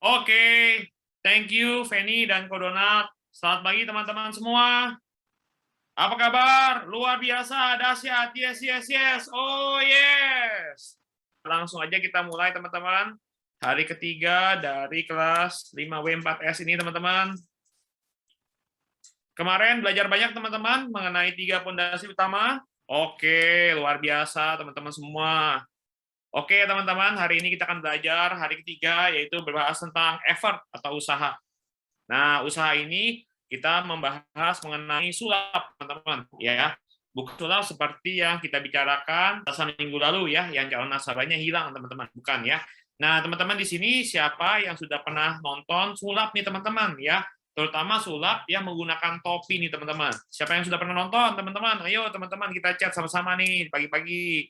Oke, thank you Feni dan Kodonat. Selamat pagi teman-teman semua. Apa kabar? Luar biasa, dahsyat. Yes, yes, yes. Oh, yes. Langsung aja kita mulai teman-teman. Hari ketiga dari kelas 5W4S ini teman-teman. Kemarin belajar banyak teman-teman mengenai 3 pondasi utama. Oke, luar biasa teman-teman semua. Oke teman-teman, hari ini kita akan belajar hari ketiga yaitu berbahas tentang effort atau usaha. Nah, usaha ini kita membahas mengenai sulap, teman-teman, ya. Bukan sulap seperti yang kita bicarakan minggu lalu ya, yang calon nasabahnya hilang, teman-teman, bukan ya. Nah, teman-teman di sini siapa yang sudah pernah nonton sulap nih, teman-teman, ya? Terutama sulap yang menggunakan topi nih, teman-teman. Siapa yang sudah pernah nonton, teman-teman? Ayo, teman-teman, kita chat sama-sama nih pagi-pagi,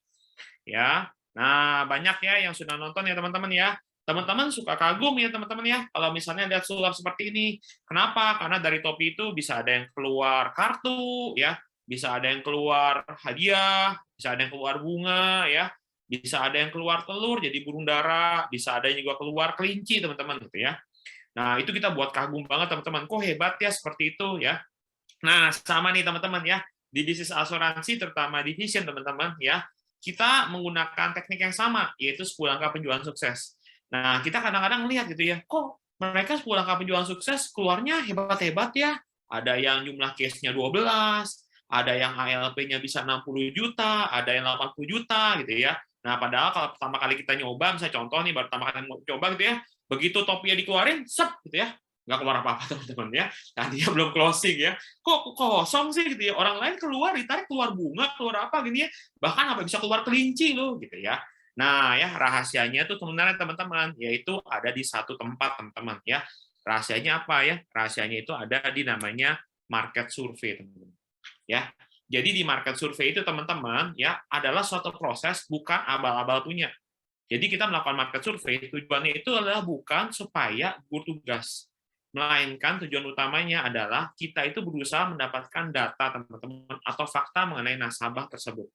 ya. Nah, banyak ya yang sudah nonton ya, teman-teman ya. Teman-teman suka kagum ya teman-teman ya, kalau misalnya lihat sulap seperti ini. Kenapa? Karena dari topi itu bisa ada yang keluar kartu, ya, bisa ada yang keluar hadiah, bisa ada yang keluar bunga, ya, bisa ada yang keluar telur jadi burung dara, bisa ada yang juga keluar kelinci teman-teman gitu ya. Nah itu kita buat kagum banget teman-teman. Kok hebat ya seperti itu ya. Nah sama nih teman-teman ya, di bisnis asuransi terutama division teman-teman ya, kita menggunakan teknik yang sama yaitu 10 angka penjualan sukses. Nah, kita kadang-kadang melihat gitu ya, kok mereka 10 angka penjualan sukses keluarnya hebat-hebat ya. Ada yang jumlah case-nya 12, ada yang ALP-nya bisa 60 juta, ada yang 80 juta gitu ya. Nah, padahal kalau pertama kali kita nyoba, misalnya contoh nih, baru pertama kali mau coba gitu ya, begitu topinya dikeluarin, sep gitu ya, nggak keluar apa-apa teman-teman ya. Tadinya belum closing ya, kok kosong sih gitu ya. Orang lain keluar, ditarik keluar bunga, keluar apa gini ya, bahkan apa bisa keluar kelinci loh gitu ya. Nah, ya rahasianya tuh sebenarnya teman-teman, yaitu ada di satu tempat teman-teman ya. Rahasianya apa ya? Rahasianya itu ada di namanya market survey teman-teman. Ya. Jadi di market survey itu teman-teman ya adalah suatu proses bukan abal-abal punya. Jadi kita melakukan market survey tujuannya itu adalah bukan supaya bertugas, melainkan tujuan utamanya adalah kita itu berusaha mendapatkan data teman-teman atau fakta mengenai nasabah tersebut.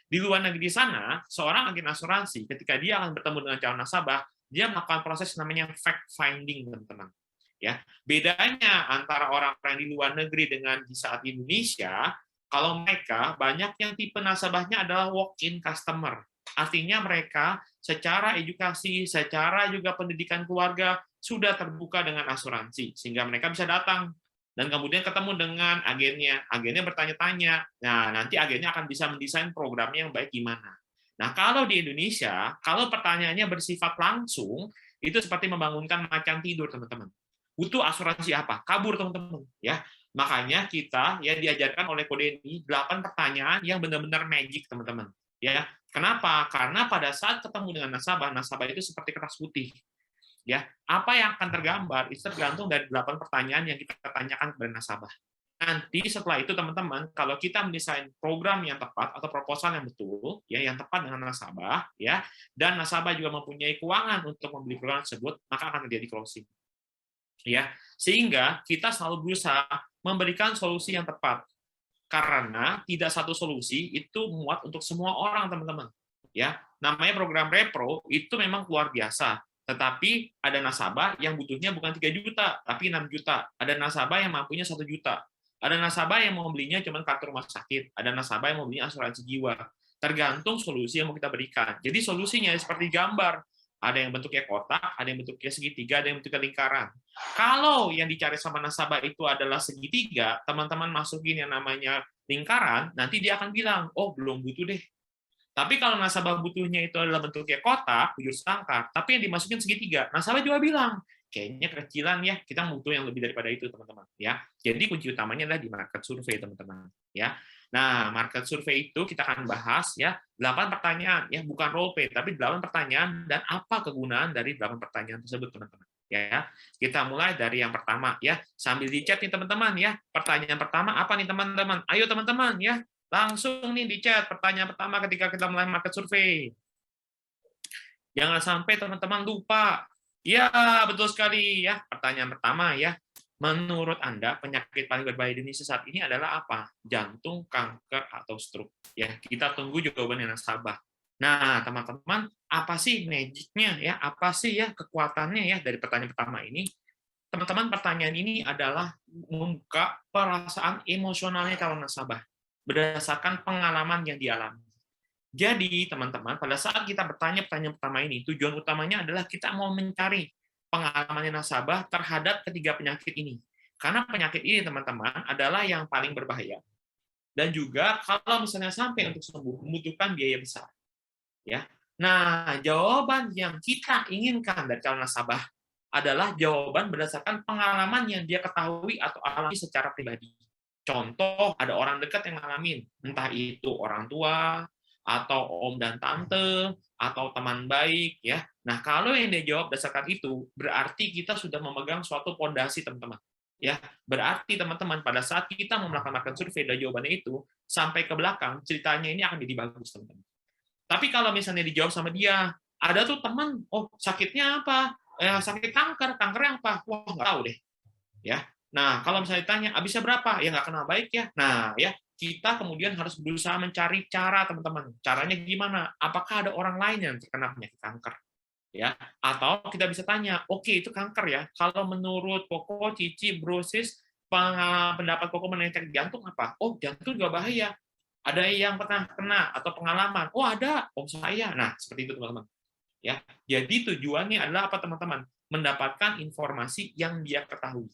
Di luar negeri sana, seorang agen asuransi ketika dia akan bertemu dengan calon nasabah, dia melakukan proses namanya fact finding, teman-teman. Ya, bedanya antara orang-orang di luar negeri dengan di saat Indonesia, kalau mereka banyak yang tipe nasabahnya adalah walk-in customer. Artinya mereka secara edukasi, secara juga pendidikan keluarga sudah terbuka dengan asuransi sehingga mereka bisa datang dan kemudian ketemu dengan agennya. Agennya bertanya-tanya. Nah, nanti agennya akan bisa mendesain programnya yang baik gimana. Nah, kalau di Indonesia, kalau pertanyaannya bersifat langsung, itu seperti membangunkan macan tidur, teman-teman. Butuh asuransi apa? Kabur, teman-teman. Ya, makanya kita ya diajarkan oleh kode ini 8 pertanyaan yang benar-benar magic, teman-teman. Ya, kenapa? Karena pada saat ketemu dengan nasabah, nasabah itu seperti kertas putih. Ya, apa yang akan tergambar itu tergantung dari 8 pertanyaan yang kita tanyakan kepada nasabah. Nanti setelah itu teman-teman, kalau kita mendesain program yang tepat atau proposal yang betul, ya yang tepat dengan nasabah, ya, dan nasabah juga mempunyai keuangan untuk membeli program tersebut, maka akan terjadi closing. Ya, sehingga kita selalu berusaha memberikan solusi yang tepat. Karena tidak satu solusi itu muat untuk semua orang, teman-teman. Ya, namanya program repro itu memang luar biasa. Tetapi ada nasabah yang butuhnya bukan 3 juta, tapi 6 juta. Ada nasabah yang mampunya 1 juta. Ada nasabah yang mau belinya cuma kartu rumah sakit. Ada nasabah yang mau belinya asuransi jiwa. Tergantung solusi yang mau kita berikan. Jadi solusinya seperti gambar. Ada yang bentuknya kotak, ada yang bentuknya segitiga, ada yang bentuknya lingkaran. Kalau yang dicari sama nasabah itu adalah segitiga, teman-teman masukin yang namanya lingkaran, nanti dia akan bilang, oh belum butuh deh. Tapi kalau nasabah butuhnya itu adalah bentuknya kotak, bujur selangkar, tapi yang dimasukin segitiga, nasabah juga bilang, kayaknya kecilan ya, kita butuh yang lebih daripada itu, teman-teman. Ya, jadi kunci utamanya adalah di market survey, teman-teman. Ya, nah market survey itu kita akan bahas ya 8 pertanyaan, ya bukan role play, tapi 8 pertanyaan dan apa kegunaan dari 8 pertanyaan tersebut, teman-teman. Ya, kita mulai dari yang pertama ya, sambil di chat nih teman-teman ya. Pertanyaan pertama apa nih teman-teman? Ayo teman-teman ya, langsung nih di chat pertanyaan pertama ketika kita mulai market survey. Jangan sampai teman-teman lupa. Ya, betul sekali ya. Pertanyaan pertama ya. Menurut Anda penyakit paling berbahaya di Indonesia saat ini adalah apa? Jantung, kanker, atau stroke? Ya, kita tunggu jawaban yang nasabah. Nah, teman-teman, apa sih magic-nya ya? Apa sih ya kekuatannya ya dari pertanyaan pertama ini? Teman-teman, pertanyaan ini adalah membuka perasaan emosionalnya calon nasabah berdasarkan pengalaman yang dialami. Jadi, teman-teman, pada saat kita bertanya pertanyaan pertama ini, tujuan utamanya adalah kita mau mencari pengalaman nasabah terhadap ketiga penyakit ini. Karena penyakit ini, teman-teman, adalah yang paling berbahaya. Dan juga kalau misalnya sampai untuk sembuh, membutuhkan biaya besar. Ya. Nah, jawaban yang kita inginkan dari calon nasabah adalah jawaban berdasarkan pengalaman yang dia ketahui atau alami secara pribadi. Contoh, ada orang dekat yang ngalamin, entah itu orang tua, atau om dan tante, atau teman baik, ya. Nah, kalau yang dia jawab berdasarkan itu, berarti kita sudah memegang suatu pondasi, teman-teman. Ya, berarti teman-teman pada saat kita melakukan survei dan jawabannya itu sampai ke belakang, ceritanya ini akan jadi bagus, teman-teman. Tapi kalau misalnya dijawab sama dia, ada tuh teman, oh sakitnya apa? Sakit kanker, kankernya apa? Wah nggak tahu deh, ya. Nah kalau misalnya ditanya, habisnya berapa? Ya nggak kenal baik ya. Nah ya kita kemudian harus berusaha mencari cara teman-teman. Caranya gimana? Apakah ada orang lain yang terkena penyakit kanker? Ya, atau kita bisa tanya, oke itu kanker ya. Kalau menurut Koko, Cici, Brosis, pendapat Koko mengenai penyakit jantung apa? Oh jantung juga bahaya. Ada yang pernah kena atau pengalaman? Oh ada, om saya. Nah seperti itu teman-teman. Ya, jadi tujuannya adalah apa teman-teman? Mendapatkan informasi yang dia ketahui.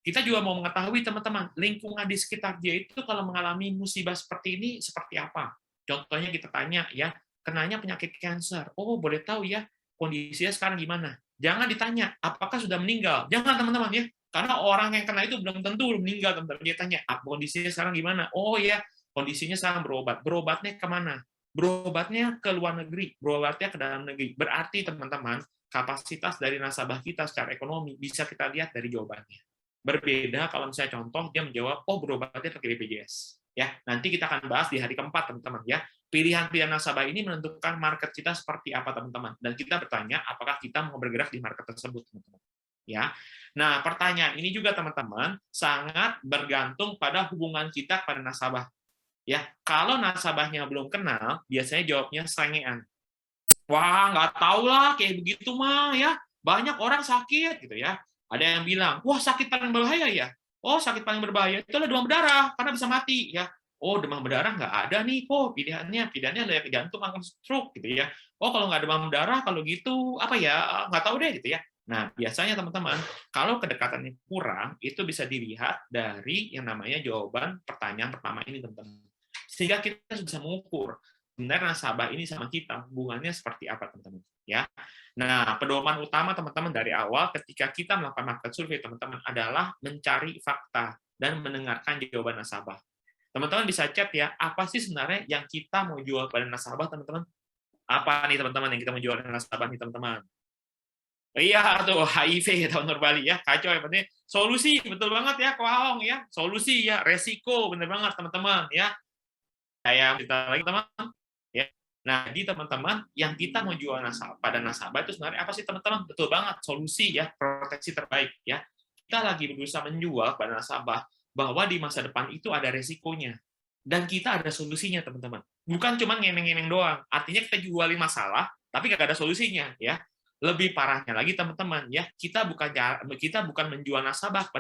Kita juga mau mengetahui teman-teman lingkungan di sekitar dia itu kalau mengalami musibah seperti ini seperti apa. Contohnya kita tanya ya, kenanya penyakit kanker. Oh boleh tahu ya kondisinya sekarang gimana? Jangan ditanya apakah sudah meninggal. Jangan teman-teman ya, karena orang yang kena itu belum tentu meninggal teman-teman. Dia tanya kondisinya sekarang gimana? Oh ya kondisinya sekarang berobat. Berobatnya kemana? Berobatnya ke luar negeri, berobatnya ke dalam negeri. Berarti teman-teman kapasitas dari nasabah kita secara ekonomi bisa kita lihat dari jawabannya. Berbeda kalau misalnya contoh dia menjawab, oh berobatnya pakai BPJS. Ya, nanti kita akan bahas di hari keempat teman-teman ya. Pilihan-pilihan nasabah ini menentukan market kita seperti apa teman-teman. Dan kita bertanya apakah kita mau bergerak di market tersebut teman-teman. Ya. Nah, pertanyaan ini juga teman-teman sangat bergantung pada hubungan kita pada nasabah. Ya, kalau nasabahnya belum kenal, biasanya jawabnya sengean. Wah, nggak tahu lah, kayak begitu mah ya. Banyak orang sakit gitu ya. Ada yang bilang, wah sakit paling berbahaya ya. Oh, sakit paling berbahaya itu adalah demam berdarah karena bisa mati ya. Oh, demam berdarah nggak ada nih kok pilihannya ada ke jantung atau stroke gitu ya. Oh, kalau nggak demam berdarah kalau gitu apa ya nggak tahu deh gitu ya. Nah, biasanya teman-teman, kalau kedekatannya kurang, itu bisa dilihat dari yang namanya jawaban pertanyaan pertama ini, teman-teman. Sehingga kita bisa mengukur sebenarnya nasabah ini sama kita hubungannya seperti apa teman-teman ya. Nah, pedoman utama teman-teman dari awal ketika kita melakukan market survei teman-teman adalah mencari fakta dan mendengarkan jawaban nasabah. Teman-teman bisa chat ya, apa sih sebenarnya yang kita mau jual pada nasabah teman-teman? Apa nih teman-teman yang kita mau jual pada nasabah nih teman-teman? Iya tuh HIV ya tahun Bali ya, kacau ya penting solusi betul banget ya Koaong ya, solusi ya, resiko bener banget teman-teman ya. Kayak kita lagi teman ya. Nah, jadi teman-teman, yang kita mau jual pada nasabah itu sebenarnya apa sih teman-teman? Betul banget, solusi ya, proteksi terbaik ya. Kita lagi berusaha menjual pada nasabah bahwa di masa depan itu ada resikonya. Dan kita ada solusinya, teman-teman. Bukan cuma ngemeng-ngemeng doang. Artinya kita jualin masalah, tapi nggak ada solusinya ya. Lebih parahnya lagi teman-teman ya, kita bukan menjual nasabah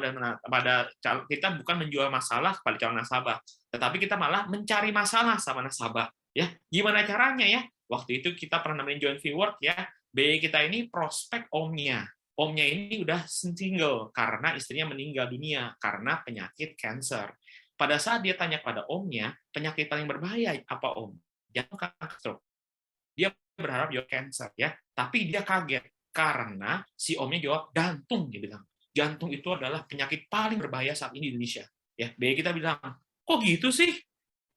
kita bukan menjual masalah kepada calon nasabah, tetapi kita malah mencari masalah sama nasabah ya. Gimana caranya ya? Waktu itu kita pernah nemenin joint viewer ya, BI kita ini prospek omnya. Omnya ini udah single karena istrinya meninggal dunia karena penyakit kanker. Pada saat dia tanya pada omnya, penyakit paling berbahaya apa om? Jantung, kanker, stroke. Dia berharap jawab cancer ya, tapi dia kaget karena si omnya jawab jantung, dia bilang. Jantung itu adalah penyakit paling berbahaya saat ini di Indonesia. Ya, BI kita bilang, kok gitu sih?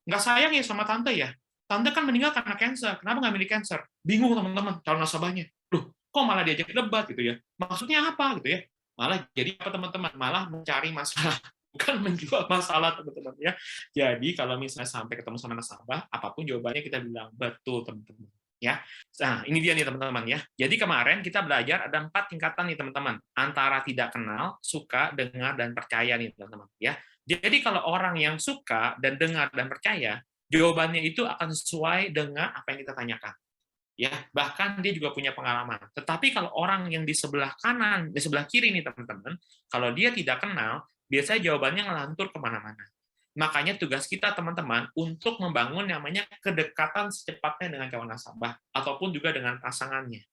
Nggak sayang ya sama tante ya? Tante kan meninggal karena cancer, kenapa nggak milih cancer? Bingung teman-teman, calon nasabahnya. Loh, kok malah diajak debat gitu ya? Maksudnya apa gitu ya? Malah jadi apa teman-teman? Malah mencari masalah, bukan menjual masalah teman-teman ya. Jadi kalau misalnya sampai ketemu sama nasabah, apapun jawabannya kita bilang betul teman-teman. Ya, nah ini dia nih teman-teman ya. Jadi kemarin kita belajar ada 4 tingkatan nih teman-teman, antara tidak kenal, suka, dengar, dan percaya nih teman-teman ya. Jadi kalau orang yang suka dan dengar dan percaya, jawabannya itu akan sesuai dengan apa yang kita tanyakan. Ya, bahkan dia juga punya pengalaman. Tetapi kalau orang yang di sebelah kanan, di sebelah kiri nih teman-teman, kalau dia tidak kenal, biasanya jawabannya ngelantur kemana-mana. Makanya tugas kita teman-teman untuk membangun namanya kedekatan secepatnya dengan calon nasabah ataupun juga dengan pasangannya.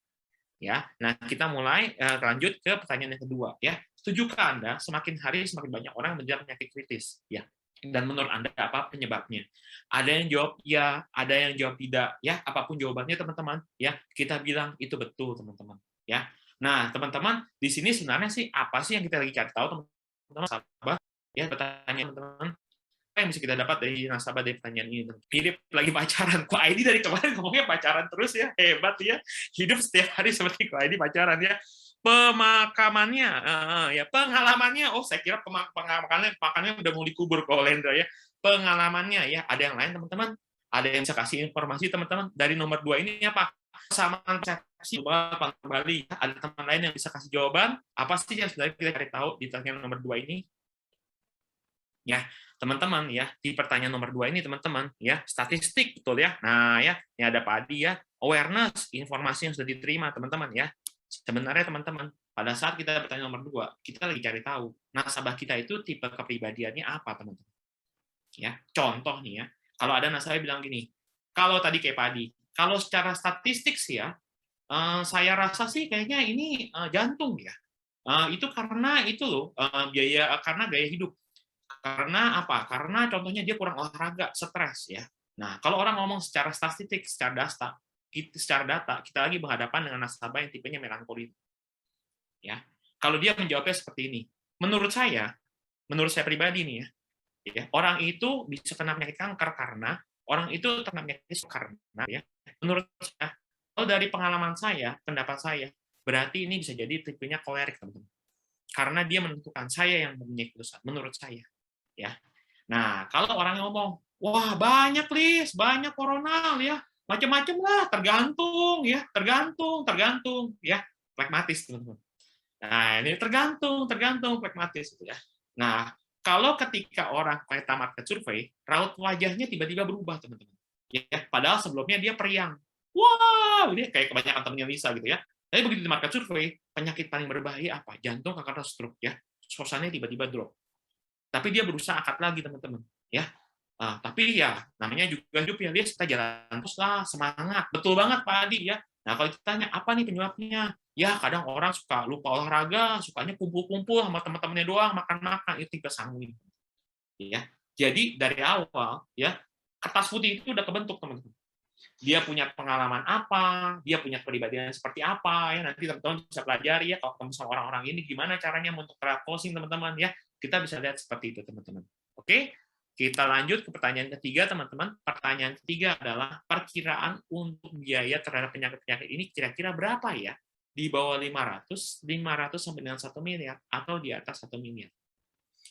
Ya, nah kita mulai lanjut ke pertanyaan yang kedua. Ya, setujukah Anda semakin hari semakin banyak orang menderita penyakit kritis? Ya, dan menurut Anda apa penyebabnya? Ada yang jawab ya, ada yang jawab tidak. Ya, apapun jawabannya teman-teman, ya kita bilang itu betul teman-teman. Ya, nah teman-teman di sini sebenarnya sih apa sih yang kita lagi cari tahu teman-teman nasabah? Ya, bertanya teman-teman apa yang bisa kita dapat dari nasabah dari pertanyaan ini? Philip lagi pacaran. Kok ID dari kemarin ngomongnya pacaran terus ya? Hebat ya. Hidup setiap hari seperti kok ID pacaran ya. Pemakamannya, ya pengalamannya. Oh, saya kira pemakamannya udah mau dikubur ke Lendra ya. Pengalamannya ya. Ada yang lain teman-teman? Ada yang bisa kasih informasi teman-teman dari nomor 2 ini apa? Kesamaan persepsi kembali. Ada teman lain yang bisa kasih jawaban? Apa sih yang sebenarnya kita cari tahu di pertanyaan nomor 2 ini? Ya, teman-teman ya, di pertanyaan nomor 2 ini teman-teman ya, statistik betul ya. Nah, ya, ini ada Padi ya, awareness, informasi yang sudah diterima teman-teman ya. Sebenarnya teman-teman, pada saat kita bertanya nomor 2, kita lagi cari tahu nasabah kita itu tipe kepribadiannya apa, teman-teman. Ya, contoh nih ya, kalau ada nasabah bilang gini, kalau tadi kayak Padi, kalau secara statistik sih ya, saya rasa sih kayaknya ini jantung ya. Itu karena itu loh, karena gaya hidup. Karena apa? Karena contohnya dia kurang olahraga, stres ya. Nah, kalau orang ngomong secara statistik, secara data, kita lagi berhadapan dengan nasabah yang tipenya melankoli. Ya. Kalau dia menjawabnya seperti ini, menurut saya pribadi nih ya, orang itu bisa kena penyakit kanker karena orang itu kena penyakit karena ya. Menurut saya, kalau dari pengalaman saya, pendapat saya, berarti ini bisa jadi tipenya kolerik, teman-teman. Karena dia menentukan saya yang mempunyai keputusan, menurut saya. Ya. Nah, kalau orang ngomong, wah banyak Lis, banyak koronal ya, macam-macam lah, tergantung ya, tergantung ya, pragmatis teman-teman. Nah, ini tergantung pragmatis gitu ya. Nah, kalau ketika orang kita market survei, raut wajahnya tiba-tiba berubah teman-teman. Ya, padahal sebelumnya dia periang. Wow, ini kayak kebanyakan temannya Lisa gitu ya. Tapi begitu di market survei, penyakit paling berbahaya apa? Jantung, kanker, stroke ya. Suasananya tiba-tiba drop. Tapi dia berusaha angkat lagi teman-teman ya. Tapi ya namanya juga hidup ya, dia kita jalan terus lah, semangat, betul banget Pak Adi ya. Nah kalau ditanya apa nih penyebabnya, ya kadang orang suka lupa olahraga, sukanya kumpul-kumpul sama teman-temannya doang, makan-makan, itu tipe sanguin ya. Jadi dari awal ya, kertas putih itu udah kebentuk teman-teman. Dia punya pengalaman apa, dia punya kepribadian seperti apa, ya nanti teman-teman bisa pelajari ya kalau ketemu sama orang-orang ini gimana caranya untuk closing teman-teman ya, kita bisa lihat seperti itu teman-teman. Oke, kita lanjut ke pertanyaan ketiga teman-teman. Pertanyaan ketiga adalah perkiraan untuk biaya terhadap penyakit-penyakit ini kira-kira berapa ya? Di bawah 500 sampai dengan 1 miliar atau di atas 1 miliar.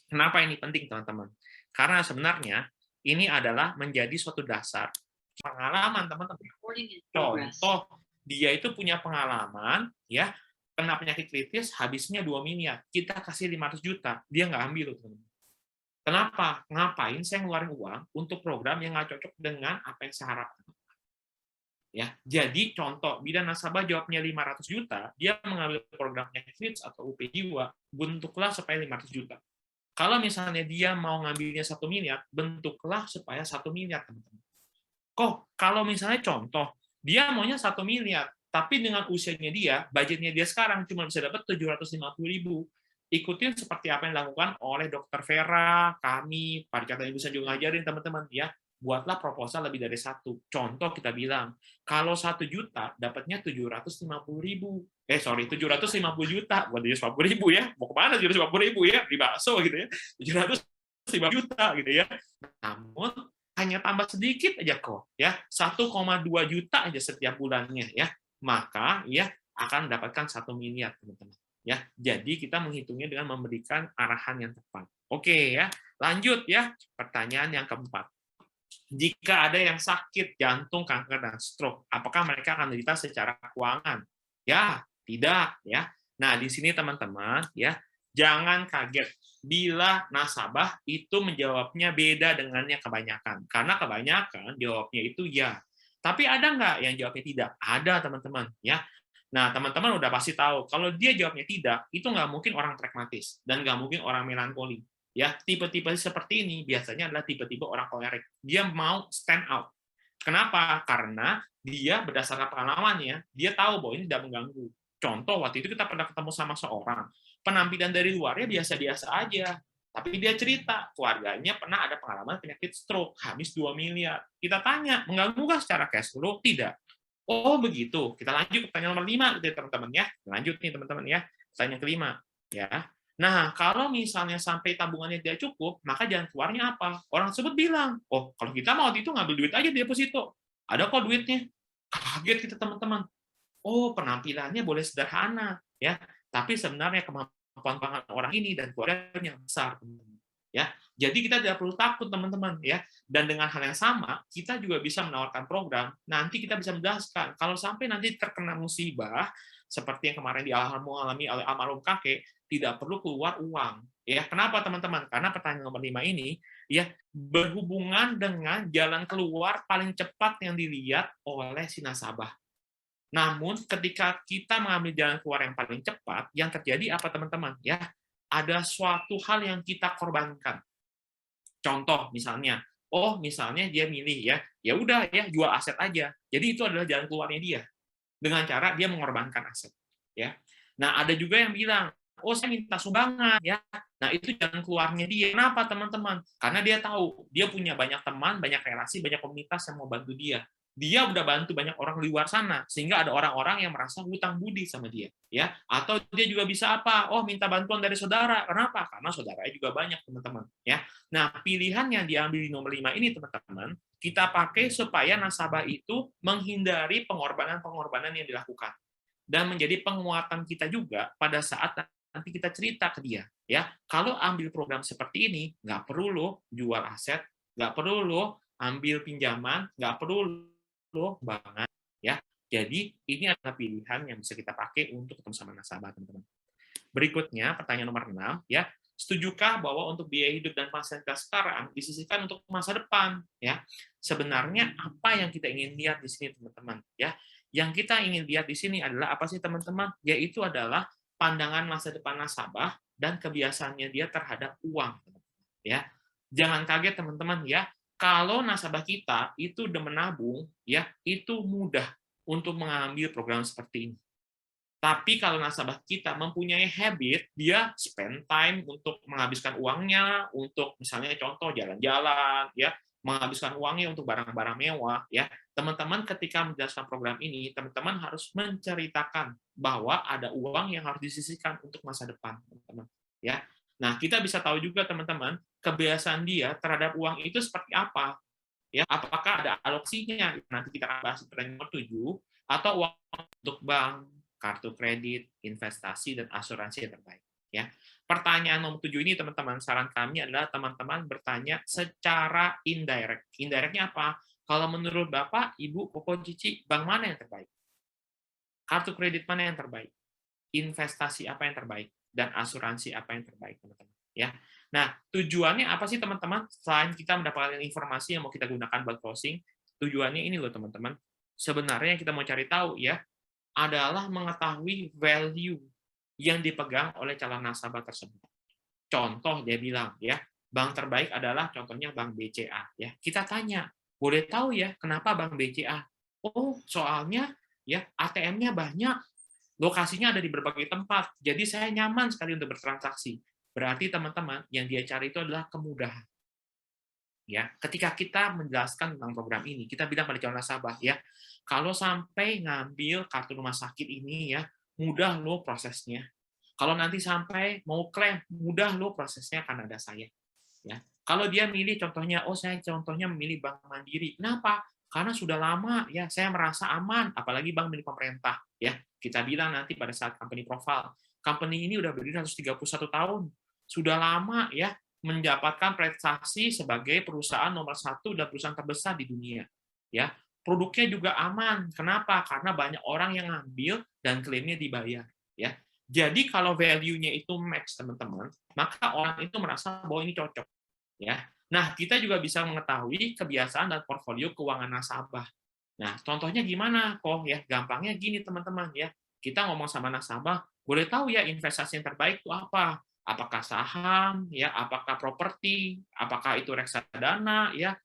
Kenapa ini penting teman-teman? Karena sebenarnya ini adalah menjadi suatu dasar pengalaman teman-teman. Contoh, dia itu punya pengalaman ya, kena penyakit kritis habisnya 2 miliar. Kita kasih 500 juta, dia nggak ambil teman-teman. Kenapa? Ngapain saya ngeluarin uang untuk program yang nggak cocok dengan apa yang saya harapkan? Ya, jadi contoh, bila nasabah jawabnya 500 juta, dia mengambil programnya kritis atau UP jiwa, bentuklah supaya 500 juta. Kalau misalnya dia mau ngambilnya 1 miliar, bentuklah supaya 1 miliar, teman-teman. Kok kalau misalnya contoh, dia maunya 1 miliar, tapi dengan usianya dia, budgetnya dia sekarang cuma bisa dapat 750.000. Ikutin seperti apa yang dilakukan oleh Dr. Vera, kami, Pak Dikata bisa juga ngajarin teman-teman ya. Buatlah proposal lebih dari 1. Contoh kita bilang, kalau 1 juta dapatnya 750.000. 750 juta, bukan 750.000 ya. Mau kemana 750.000 ya? Di bakso gitu ya. 750 juta gitu ya. Namun hanya tambah sedikit aja kok ya, 1,2 juta aja setiap bulannya ya, maka ya akan mendapatkan 1 miliar teman-teman ya. Jadi kita menghitungnya dengan memberikan arahan yang tepat. Oke ya, lanjut ya, pertanyaan yang keempat. Jika ada yang sakit jantung, kanker, dan stroke, apakah mereka akan menderita secara keuangan? Ya, tidak ya. Nah di sini teman-teman ya, Jangan kaget bila nasabah itu menjawabnya beda dengannya kebanyakan. Karena kebanyakan jawabnya itu ya. Tapi ada nggak yang jawabnya tidak? Ada, teman-teman. Ya. Nah, teman-teman udah pasti tahu, kalau dia jawabnya tidak, itu nggak mungkin orang pragmatis dan nggak mungkin orang melankoli. Ya, tipe-tipe seperti ini biasanya adalah tipe-tipe orang kolerik. Dia mau stand out. Kenapa? Karena dia berdasarkan pengalamannya, dia tahu bahwa ini tidak mengganggu. Contoh, waktu itu kita pernah ketemu sama seorang, penampilan dari luarnya biasa-biasa aja, tapi dia cerita, keluarganya pernah ada pengalaman penyakit stroke, habis 2 miliar. Kita tanya, mengganggu nggak secara cash flow? Tidak. Oh, begitu. Kita lanjut ke pertanyaan nomor 5, gitu, teman-teman ya. Lanjut nih, teman-teman ya. Pertanyaan kelima. Ya. Nah, kalau misalnya sampai tabungannya tidak cukup, maka jalan keluarnya apa? Orang tersebut bilang, oh, kalau kita mau itu ngambil duit aja di deposito. Ada kok duitnya. Kaget kita, teman-teman. Oh, penampilannya boleh sederhana, ya, tapi sebenarnya kemampuan pangan orang ini dan keluarganya besar, teman-teman. Ya, jadi kita tidak perlu takut, teman-teman, ya. Dan dengan hal yang sama, kita juga bisa menawarkan program. Nanti kita bisa menjelaskan kalau sampai nanti terkena musibah seperti yang kemarin dialami oleh almarhum kakek, tidak perlu keluar uang. Ya, kenapa, teman-teman? Karena pertanyaan nomor 5 ini ya berhubungan dengan jalan keluar paling cepat yang dilihat oleh si nasabah. Namun ketika kita mengambil jalan keluar yang paling cepat, yang terjadi apa, teman-teman? Ya, ada suatu hal yang kita korbankan. Contoh misalnya, misalnya dia milih ya udah ya jual aset aja. Jadi itu adalah jalan keluarnya dia. Dengan cara dia mengorbankan aset, ya. Nah, ada juga yang bilang, "Oh, saya minta sumbangan," ya. Nah, itu jalan keluarnya dia. Kenapa, teman-teman? Karena dia tahu, dia punya banyak teman, banyak relasi, banyak komunitas yang mau bantu dia. Dia udah bantu banyak orang di luar sana, sehingga ada orang-orang yang merasa hutang budi sama dia, ya. Atau dia juga bisa apa? Oh, minta bantuan dari saudara. Kenapa? Karena saudaranya juga banyak, teman-teman, ya. Nah, pilihan yang diambil di nomor 5 ini, teman-teman, kita pakai supaya nasabah itu menghindari pengorbanan-pengorbanan yang dilakukan. Dan menjadi penguatan kita juga pada saat nanti kita cerita ke dia. Ya, kalau ambil program seperti ini, nggak perlu lo jual aset, nggak perlu lo ambil pinjaman, nggak perlu lo banget, ya. Jadi ini adalah pilihan yang bisa kita pakai untuk ketemu sama nasabah, teman-teman. Berikutnya, pertanyaan nomor 6, ya. Setujukah bahwa untuk biaya hidup dan fasilitas sekarang disisihkan untuk masa depan, ya? Sebenarnya apa yang kita ingin lihat di sini, teman-teman, ya? Yang kita ingin lihat di sini adalah apa sih, teman-teman? Yaitu adalah pandangan masa depan nasabah dan kebiasaannya dia terhadap uang, ya. Jangan kaget, teman-teman, ya. Kalau nasabah kita itu udah menabung, ya, itu mudah untuk mengambil program seperti ini. Tapi kalau nasabah kita mempunyai habit, dia spend time untuk menghabiskan uangnya, untuk misalnya contoh jalan-jalan, ya, menghabiskan uangnya untuk barang-barang mewah, ya. Teman-teman ketika menjelaskan program ini, teman-teman harus menceritakan bahwa ada uang yang harus disisihkan untuk masa depan, teman-teman. Ya. Nah, kita bisa tahu juga, teman-teman, kebiasaan dia terhadap uang itu seperti apa. Ya, apakah ada alokasinya? Nanti kita akan bahas di pertanyaan nomor 7, atau uang untuk bank, kartu kredit, investasi, dan asuransi yang terbaik. Ya. Pertanyaan nomor 7 ini, teman-teman, saran kami adalah teman-teman bertanya secara indirect. Indirectnya apa? Kalau menurut Bapak, Ibu, Koko, Cici, bank mana yang terbaik? Kartu kredit mana yang terbaik? Investasi apa yang terbaik? Dan asuransi apa yang terbaik, teman-teman? Ya. Nah, tujuannya apa sih, teman-teman? Selain kita mendapatkan informasi yang mau kita gunakan buat closing, tujuannya ini loh, teman-teman. Sebenarnya yang kita mau cari tahu ya, adalah mengetahui value yang dipegang oleh calon nasabah tersebut. Contoh dia bilang ya, bank terbaik adalah contohnya bank BCA ya. Kita tanya, boleh tahu ya kenapa bank BCA? Oh, soalnya ya ATM-nya banyak, lokasinya ada di berbagai tempat. Jadi saya nyaman sekali untuk bertransaksi. Berarti teman-teman yang dia cari itu adalah kemudahan. Ya, ketika kita menjelaskan tentang program ini, kita bilang pada calon nasabah ya, kalau sampai ngambil kartu rumah sakit ini ya, mudah loh prosesnya. Kalau nanti sampai mau klaim, mudah loh prosesnya akan ada saya. Ya. Kalau dia milih contohnya, saya contohnya memilih Bank Mandiri. Kenapa? Karena sudah lama ya saya merasa aman, apalagi bank milik pemerintah ya. Kita bilang nanti pada saat company profile. Company ini udah berdiri 131 tahun. Sudah lama ya mendapatkan prestasi sebagai perusahaan nomor 1 dan perusahaan terbesar di dunia. Ya, produknya juga aman. Kenapa? Karena banyak orang yang ngambil dan klaimnya dibayar. Ya, Jadi kalau value-nya itu match, teman-teman, maka orang itu merasa bahwa ini cocok. Ya. Nah, kita juga bisa mengetahui kebiasaan dan portfolio keuangan nasabah. Nah, contohnya gimana kok ya? Gampangnya gini, teman-teman ya. Kita ngomong sama nasabah, boleh tahu ya investasi yang terbaik itu apa? Apakah saham, ya, apakah properti, apakah itu reksadana, ya,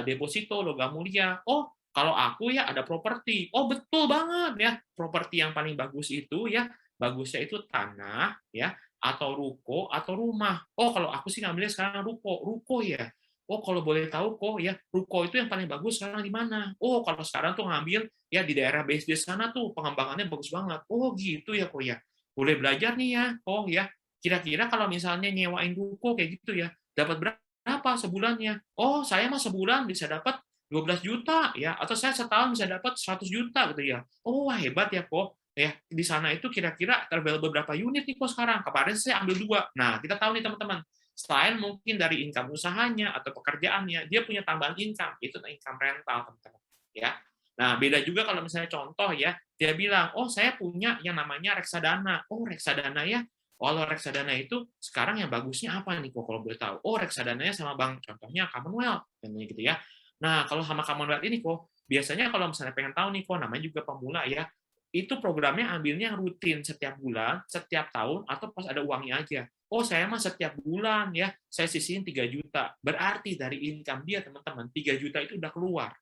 deposito, logam mulia. Oh, kalau aku ya ada properti. Oh, betul banget ya. Properti yang paling bagus itu ya, bagusnya itu tanah, ya, atau ruko atau rumah. Oh, kalau aku sih ngambilnya sekarang ruko. Ruko ya. Oh, kalau boleh tahu kok ya, ruko itu yang paling bagus sekarang di mana? Oh, kalau sekarang tuh ngambil ya di daerah BSD sana tuh pengembangannya bagus banget. Oh, gitu ya kok ya. Boleh belajar nih ya. Oh ya, kira-kira kalau misalnya nyewain ruko kayak gitu ya, dapat berapa sebulannya? Oh, saya mah sebulan bisa dapat 12 juta ya, atau saya setahun bisa dapat 100 juta gitu ya. Oh, wah hebat ya kok. Ya, di sana itu kira-kira available berapa unit nih kok sekarang? Kemarin saya ambil 2. Nah, kita tahu nih teman-teman, selain mungkin dari income usahanya atau pekerjaannya, dia punya tambahan income, itu income rental, teman-teman. Ya. Nah, beda juga kalau misalnya contoh ya, dia bilang, "Oh, saya punya yang namanya reksadana." Oh, reksadana ya. Kalau reksadana itu sekarang yang bagusnya apa nih kok kalau boleh tahu? Oh, reksadananya sama bank, contohnya Commonwealth, gitu ya. Nah, kalau sama Commonwealth ini kok, biasanya kalau misalnya pengen tahu nih kok, namanya juga pemula ya, itu programnya ambilnya yang rutin setiap bulan, setiap tahun, atau pas ada uangnya aja. Oh, saya mah setiap bulan ya, saya sisihin 3 juta. Berarti dari income dia, teman-teman, 3 juta itu udah keluar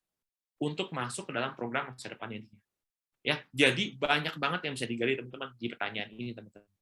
untuk masuk ke dalam program masa depannya dia. Ya, jadi banyak banget yang bisa digali, teman-teman, di pertanyaan ini, teman-teman.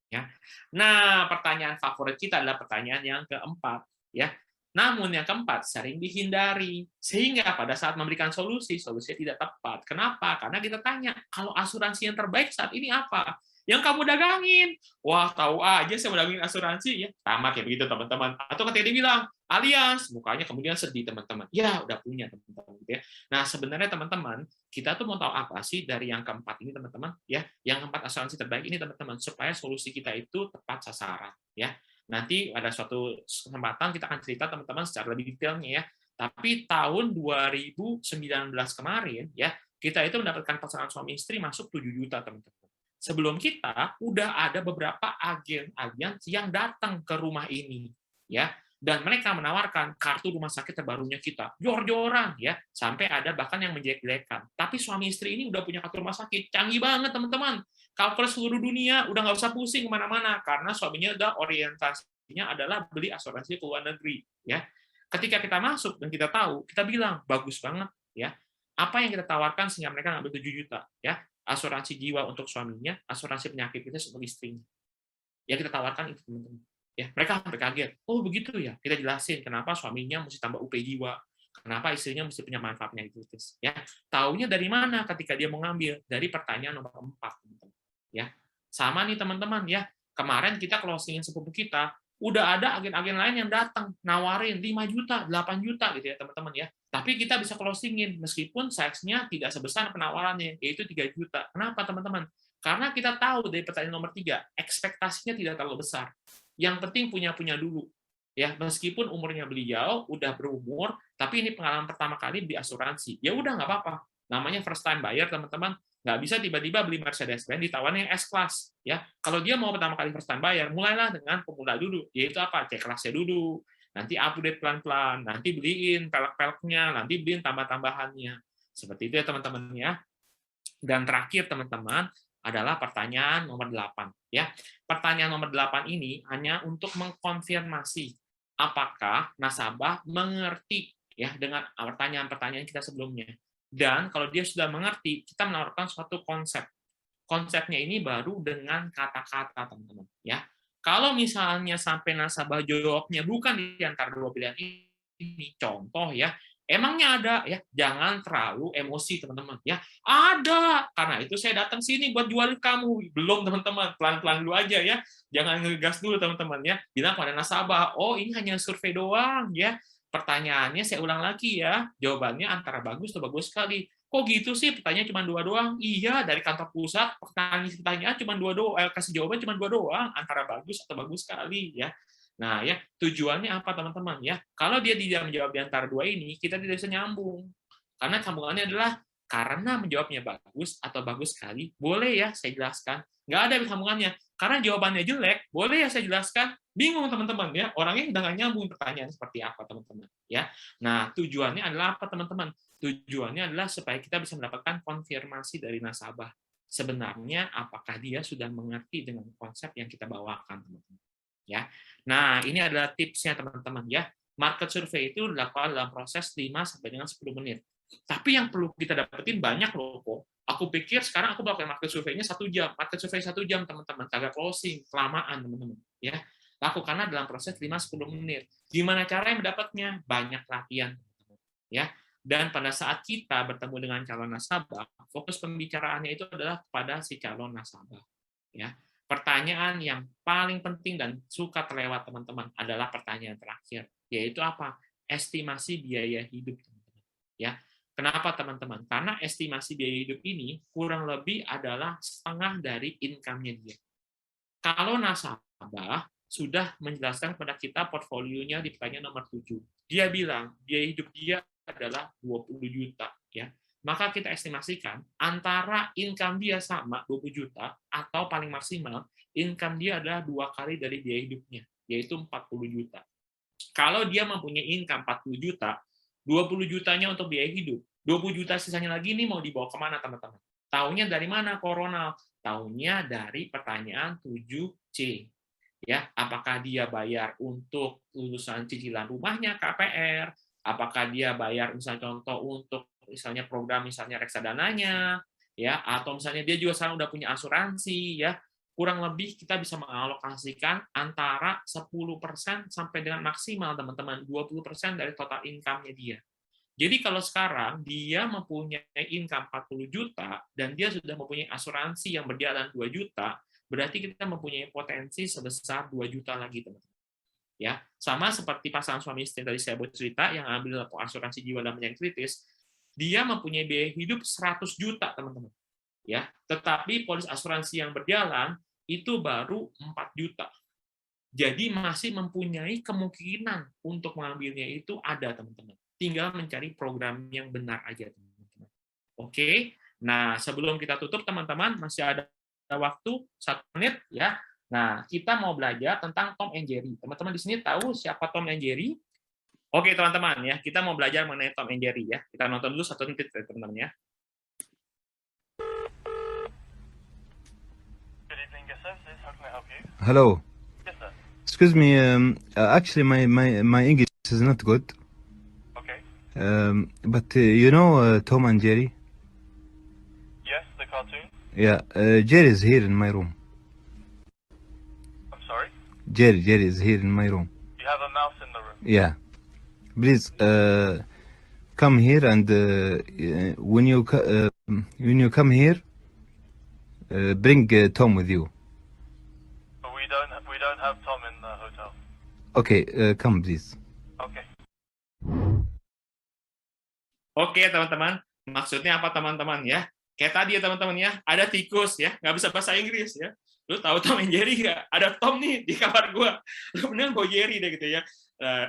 Ya. Nah, pertanyaan favorit kita adalah pertanyaan yang keempat, ya. Namun yang keempat sering dihindari, sehingga pada saat memberikan solusi, solusinya tidak tepat. Kenapa? Karena kita tanya, kalau asuransi yang terbaik saat ini apa? Yang kamu dagangin. Wah, tahu aja saya mau dagangin asuransi ya. Sama kayak begitu, teman-teman. Atau ketika dia bilang, Allianz, mukanya kemudian sedih, teman-teman. Ya, udah punya, teman-teman. Gitu ya. Nah, sebenarnya, teman-teman, kita tuh mau tahu apa sih dari yang keempat ini, teman-teman? Ya, yang keempat asuransi terbaik ini, teman-teman, supaya solusi kita itu tepat sasaran. Ya, nanti pada suatu kesempatan kita akan cerita, teman-teman, secara lebih detailnya ya. Tapi tahun 2019 kemarin, ya, kita itu mendapatkan pasangan suami istri masuk 7 juta, teman-teman. Sebelum kita, udah ada beberapa agen-agen yang datang ke rumah ini, ya, dan mereka menawarkan kartu rumah sakit terbarunya kita, jor-joran ya, sampai ada bahkan yang menjelek-jelekan. Tapi suami istri ini udah punya kartu rumah sakit, canggih banget teman-teman. Cover seluruh dunia, udah nggak usah pusing kemana-mana, karena suaminya udah orientasinya adalah beli asuransi ke luar negeri. Ya, ketika kita masuk dan kita tahu, kita bilang bagus banget ya. Apa yang kita tawarkan sehingga mereka ngambil 7 juta ya, asuransi jiwa untuk suaminya, asuransi penyakit itu untuk istrinya. Ya kita tawarkan itu teman-teman. Ya, mereka sampai kaget. Oh begitu ya. Kita jelasin kenapa suaminya mesti tambah UP jiwa, kenapa istrinya mesti punya manfaat penyakit kritis. Ya, taunya dari mana ketika dia mau ngambil? Dari pertanyaan nomor 4, teman-teman. Ya, sama nih teman-teman ya. Kemarin kita closingin sepupu kita, udah ada agen-agen lain yang datang nawarin 5 juta, 8 juta gitu ya teman-teman ya. Tapi kita bisa closingin meskipun size-nya tidak sebesar penawarannya, yaitu 3 juta. Kenapa teman-teman? Karena kita tahu dari pertanyaan nomor 3, ekspektasinya tidak terlalu besar. Yang penting punya-punya dulu. Ya, meskipun umurnya beliau udah berumur, tapi ini pengalaman pertama kali beli asuransi. Ya udah nggak apa-apa. Namanya first time buyer, teman-teman. Nggak bisa tiba-tiba beli Mercedes-Benz ditawarin yang S-Class. Ya, kalau dia mau pertama kali first time buyer, mulailah dengan pemula dulu. Yaitu apa? Cek kelasnya dulu. Nanti update pelan-pelan. Nanti beliin pelek-peleknya. Nanti beliin tambah-tambahannya. Seperti itu ya, teman-teman ya. Dan terakhir, teman-teman, adalah pertanyaan nomor 8. Ya. Pertanyaan nomor 8 ini hanya untuk mengkonfirmasi apakah nasabah mengerti ya dengan pertanyaan-pertanyaan kita sebelumnya. Dan kalau dia sudah mengerti, kita menawarkan suatu konsep. Konsepnya ini baru dengan kata-kata, teman-teman. Ya. Kalau misalnya sampai nasabah jawabnya bukan di antara dua pilihan ini, contoh ya, emangnya ada ya, jangan terlalu emosi teman-teman ya. Ada, karena itu saya datang sini buat jual kamu. Belum teman-teman, pelan-pelan dulu aja ya. Jangan ngegas dulu teman-teman ya. Bilang pada nasabah, oh ini hanya survei doang ya. Pertanyaannya saya ulang lagi ya. Jawabannya antara bagus atau bagus sekali. Kok gitu sih? Pertanyaan cuma 2 doang. Iya, dari kantor pusat pertanyaan cuma 2 doang, kasih jawaban cuma 2 doang, antara bagus atau bagus sekali ya. Nah, ya, tujuannya apa teman-teman ya? Kalau dia tidak menjawab di antara dua ini, kita tidak bisa nyambung. Karena sambungannya adalah Karena menjawabnya bagus atau bagus sekali, boleh ya saya jelaskan. Nggak ada sambungannya. Karena jawabannya jelek, boleh ya saya jelaskan. Bingung teman-teman ya, orangnya udah nggak nyambung pertanyaan seperti apa teman-teman ya. Nah tujuannya adalah apa teman-teman? Tujuannya adalah supaya kita bisa mendapatkan konfirmasi dari nasabah. Sebenarnya apakah dia sudah mengerti dengan konsep yang kita bawakan teman-teman ya. Nah ini adalah tipsnya teman-teman ya. Market survey itu dilakukan dalam proses 5 sampai dengan 10 menit. Tapi yang perlu kita dapetin banyak loh kok. Aku pikir sekarang aku melakukan market survei-nya 1 jam. Market survei 1 jam, teman-teman. Kagak closing, kelamaan, teman-teman. Ya, lakukanlah dalam proses 5-10 menit. Gimana cara yang mendapatnya? Banyak latihan. Ya, dan pada saat kita bertemu dengan calon nasabah, fokus pembicaraannya itu adalah kepada si calon nasabah. Ya, pertanyaan yang paling penting dan suka terlewat teman-teman adalah pertanyaan terakhir, yaitu apa? Estimasi biaya hidup, teman-teman. Ya, kenapa teman-teman? Karena estimasi biaya hidup ini kurang lebih adalah setengah dari income-nya dia. Kalau nasabah sudah menjelaskan kepada kita portfolionya di pertanyaan nomor 7, dia bilang biaya hidup dia adalah 20 juta, ya. Maka kita estimasikan antara income dia sama 20 juta atau paling maksimal income dia adalah 2 kali dari biaya hidupnya, yaitu 40 juta. Kalau dia mempunyai income 40 juta, 20 jutanya untuk biaya hidup, 20 juta sisanya lagi ini mau dibawa kemana teman-teman? Taunya dari mana Corona? Taunya dari pertanyaan 7C. Ya, apakah dia bayar untuk lulusan cicilan rumahnya KPR? Apakah dia bayar misalnya contoh untuk misalnya program misalnya reksadananya, ya, atau misalnya dia juga sekarang udah punya asuransi, ya. Kurang lebih kita bisa mengalokasikan antara 10% sampai dengan maksimal teman-teman 20% dari total income-nya dia. Jadi kalau sekarang dia mempunyai income 40 juta dan dia sudah mempunyai asuransi yang berjalan 2 juta, berarti kita mempunyai potensi sebesar 2 juta lagi, teman-teman. Ya, sama seperti pasangan suami istri tadi saya buat cerita yang ambil asuransi jiwa dan penyakit kritis, dia mempunyai biaya hidup 100 juta, teman-teman. Ya, tetapi polis asuransi yang berjalan itu baru 4 juta. Jadi masih mempunyai kemungkinan untuk mengambilnya itu ada, teman-teman. Tinggal mencari program yang benar aja, teman-teman. Oke. Nah, sebelum kita tutup, teman-teman, masih ada waktu 1 menit ya. Nah, kita mau belajar tentang Tom and Jerry. Teman-teman di sini tahu siapa Tom and Jerry? Oke, teman-teman ya, kita mau belajar mengenai Tom and Jerry ya. Kita nonton dulu 1 menit, teman-teman ya. Hello. Yes, sir. Excuse me. Actually, my English is not good. Okay. But you know Tom and Jerry? Yes, the cartoon. Yeah. Jerry is here in my room. I'm sorry? Jerry is here in my room. You have a mouse in the room. Yeah. Please come here and when you come here, bring Tom with you. But we don't have Tom in the hotel. Okay. Come please. Okay. Oke, teman-teman. Maksudnya apa, teman-teman ya? Kayak tadi ya, teman-teman ya. Ada tikus ya, nggak bisa bahasa Inggris ya. Lu tahu Tom and Jerry nggak? Ada Tom nih di kamar gua. Lu mendingan bawa Jerry deh gitu ya.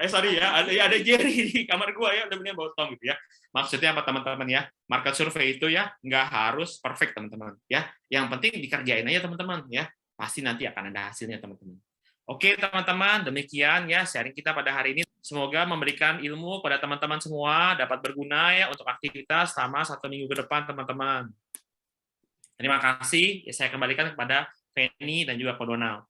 Sorry ya, ada Jerry di kamar gua ya. Lu mendingan bawa Tom gitu ya. Maksudnya apa, teman-teman ya? Market survei itu ya nggak harus perfect, teman-teman ya. Yang penting dikerjain aja, teman-teman ya. Pasti nanti akan ada hasilnya, teman-teman. Oke, teman-teman, demikian ya sharing kita pada hari ini. Semoga memberikan ilmu pada teman-teman semua, dapat berguna ya untuk aktivitas selama 1 minggu ke depan, teman-teman. Terima kasih. Saya kembalikan kepada Feni dan juga Ko Donald.